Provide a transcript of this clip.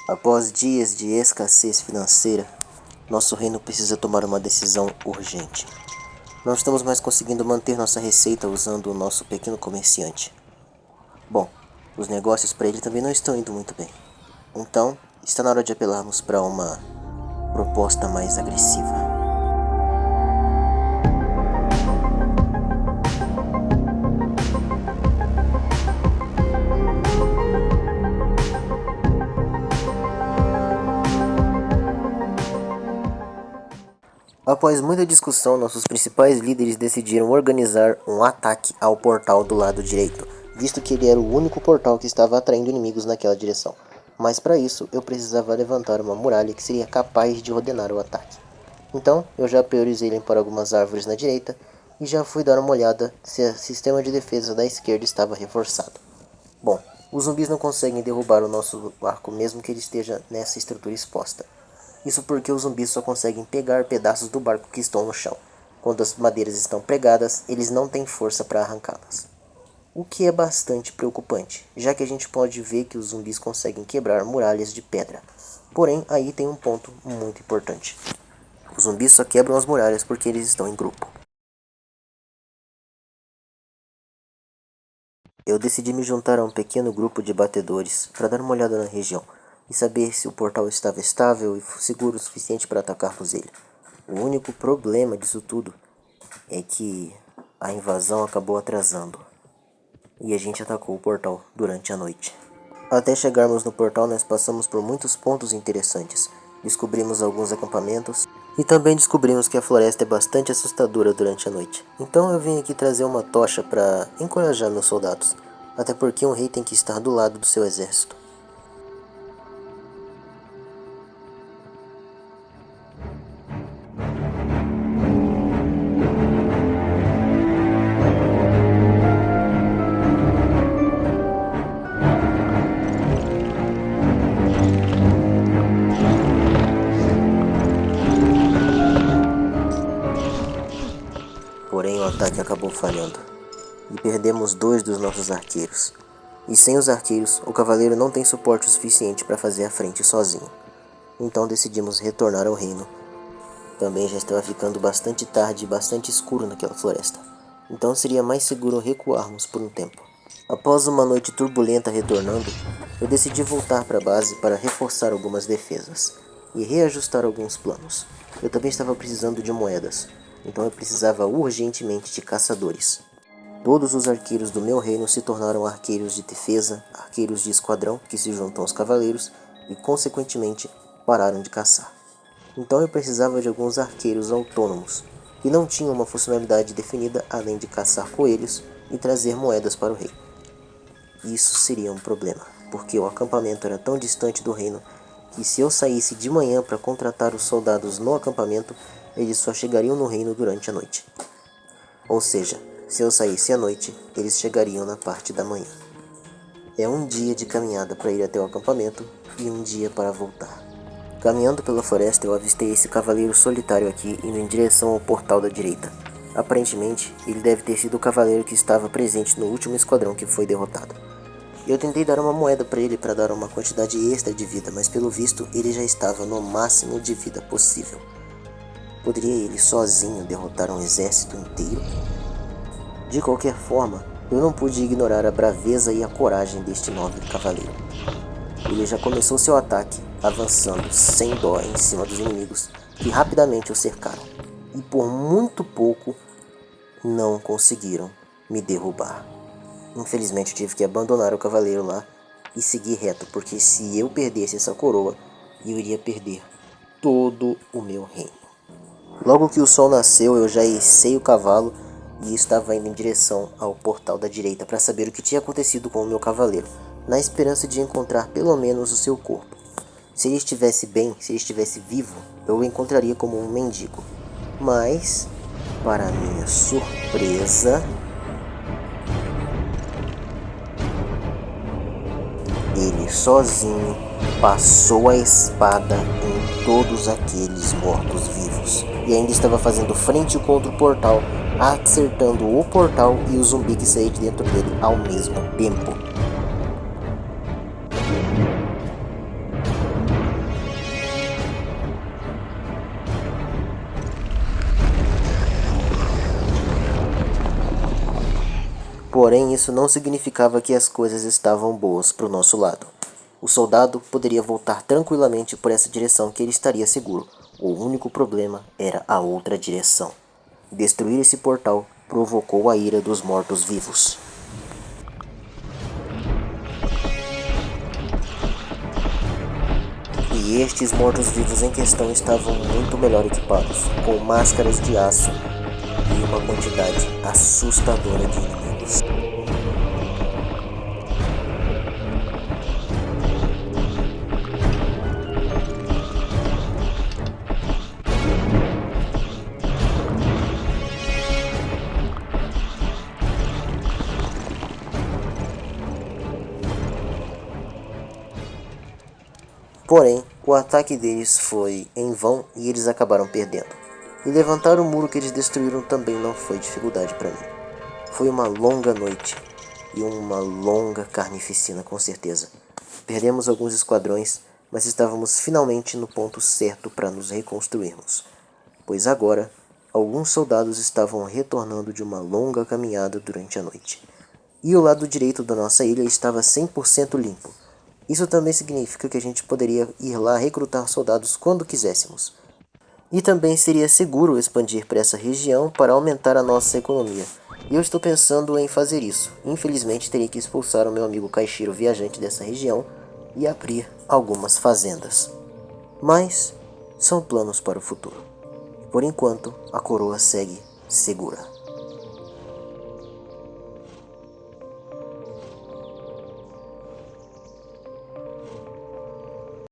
Após dias de escassez financeira, nosso reino precisa tomar uma decisão urgente. Não estamos mais conseguindo manter nossa receita usando o nosso pequeno comerciante. Bom, os negócios para ele também não estão indo muito bem. Então, está na hora de apelarmos para uma proposta mais agressiva. Após muita discussão, nossos principais líderes decidiram organizar um ataque ao portal do lado direito, visto que ele era o único portal que estava atraindo inimigos naquela direção. Mas para isso, eu precisava levantar uma muralha que seria capaz de ordenar o ataque. Então, eu já priorizei limpar algumas árvores na direita e já fui dar uma olhada se o sistema de defesa da esquerda estava reforçado. Bom, os zumbis não conseguem derrubar o nosso arco mesmo que ele esteja nessa estrutura exposta. Isso porque os zumbis só conseguem pegar pedaços do barco que estão no chão. Quando as madeiras estão pregadas, eles não têm força para arrancá-las. O que é bastante preocupante, já que a gente pode ver que os zumbis conseguem quebrar muralhas de pedra. Porém, aí tem um ponto muito importante. Os zumbis só quebram as muralhas porque eles estão em grupo. Eu decidi me juntar a um pequeno grupo de batedores para dar uma olhada na região e saber se o portal estava estável e seguro o suficiente para atacarmos ele. O único problema disso tudo é que a invasão acabou atrasando e a gente atacou o portal durante a noite. Até chegarmos no portal, nós passamos por muitos pontos interessantes. Descobrimos alguns acampamentos e também descobrimos que a floresta é bastante assustadora durante a noite. Então eu vim aqui trazer uma tocha para encorajar meus soldados, até porque um rei tem que estar do lado do seu exército. Porém, o ataque acabou falhando, e perdemos 2 dos nossos arqueiros. E sem os arqueiros, o cavaleiro não tem suporte o suficiente para fazer a frente sozinho. Então decidimos retornar ao reino. Também já estava ficando bastante tarde e bastante escuro naquela floresta. Então seria mais seguro recuarmos por um tempo. Após uma noite turbulenta retornando, eu decidi voltar para a base para reforçar algumas defesas e reajustar alguns planos. Eu também estava precisando de moedas, então eu precisava urgentemente de caçadores. Todos os arqueiros do meu reino se tornaram arqueiros de defesa, arqueiros de esquadrão que se juntam aos cavaleiros e, consequentemente, pararam de caçar. Então eu precisava de alguns arqueiros autônomos, que não tinham uma funcionalidade definida além de caçar coelhos e trazer moedas para o rei. Isso seria um problema, porque o acampamento era tão distante do reino que se eu saísse de manhã para contratar os soldados no acampamento, eles só chegariam no reino durante a noite. Ou seja, se eu saísse à noite, eles chegariam na parte da manhã. É um dia de caminhada para ir até o acampamento e um dia para voltar. Caminhando pela floresta, eu avistei esse cavaleiro solitário aqui indo em direção ao portal da direita. Aparentemente, ele deve ter sido o cavaleiro que estava presente no último esquadrão que foi derrotado. Eu tentei dar uma moeda para ele para dar uma quantidade extra de vida, mas pelo visto ele já estava no máximo de vida possível. Poderia ele sozinho derrotar um exército inteiro? De qualquer forma, eu não pude ignorar a braveza e a coragem deste nobre cavaleiro. Ele já começou seu ataque, avançando sem dó em cima dos inimigos, que rapidamente o cercaram, e por muito pouco não conseguiram me derrubar. Infelizmente eu tive que abandonar o cavaleiro lá e seguir reto, porque se eu perdesse essa coroa, eu iria perder todo o meu reino. Logo que o sol nasceu, eu já içei o cavalo e estava indo em direção ao portal da direita para saber o que tinha acontecido com o meu cavaleiro, na esperança de encontrar pelo menos o seu corpo. Se ele estivesse bem, se ele estivesse vivo, eu o encontraria como um mendigo. Mas, para minha surpresa, ele sozinho passou a espada em todos aqueles mortos-vivos e ainda estava fazendo frente contra o portal, acertando o portal e o zumbi que saía de dentro dele ao mesmo tempo. Porém, isso não significava que as coisas estavam boas para o nosso lado. O soldado poderia voltar tranquilamente por essa direção que ele estaria seguro. O único problema era a outra direção. Destruir esse portal provocou a ira dos mortos-vivos. E estes mortos-vivos em questão estavam muito melhor equipados, com máscaras de aço e uma quantidade assustadora de inimigos. Porém, o ataque deles foi em vão e eles acabaram perdendo. E levantar o muro que eles destruíram também não foi dificuldade para mim. Foi uma longa noite e uma longa carnificina, com certeza. Perdemos alguns esquadrões, mas estávamos finalmente no ponto certo para nos reconstruirmos, pois agora alguns soldados estavam retornando de uma longa caminhada durante a noite. E o lado direito da nossa ilha estava 100% limpo. Isso também significa que a gente poderia ir lá recrutar soldados quando quiséssemos. E também seria seguro expandir para essa região para aumentar a nossa economia. E eu estou pensando em fazer isso. Infelizmente teria que expulsar o meu amigo caixeiro viajante dessa região e abrir algumas fazendas. Mas são planos para o futuro. Por enquanto, a coroa segue segura.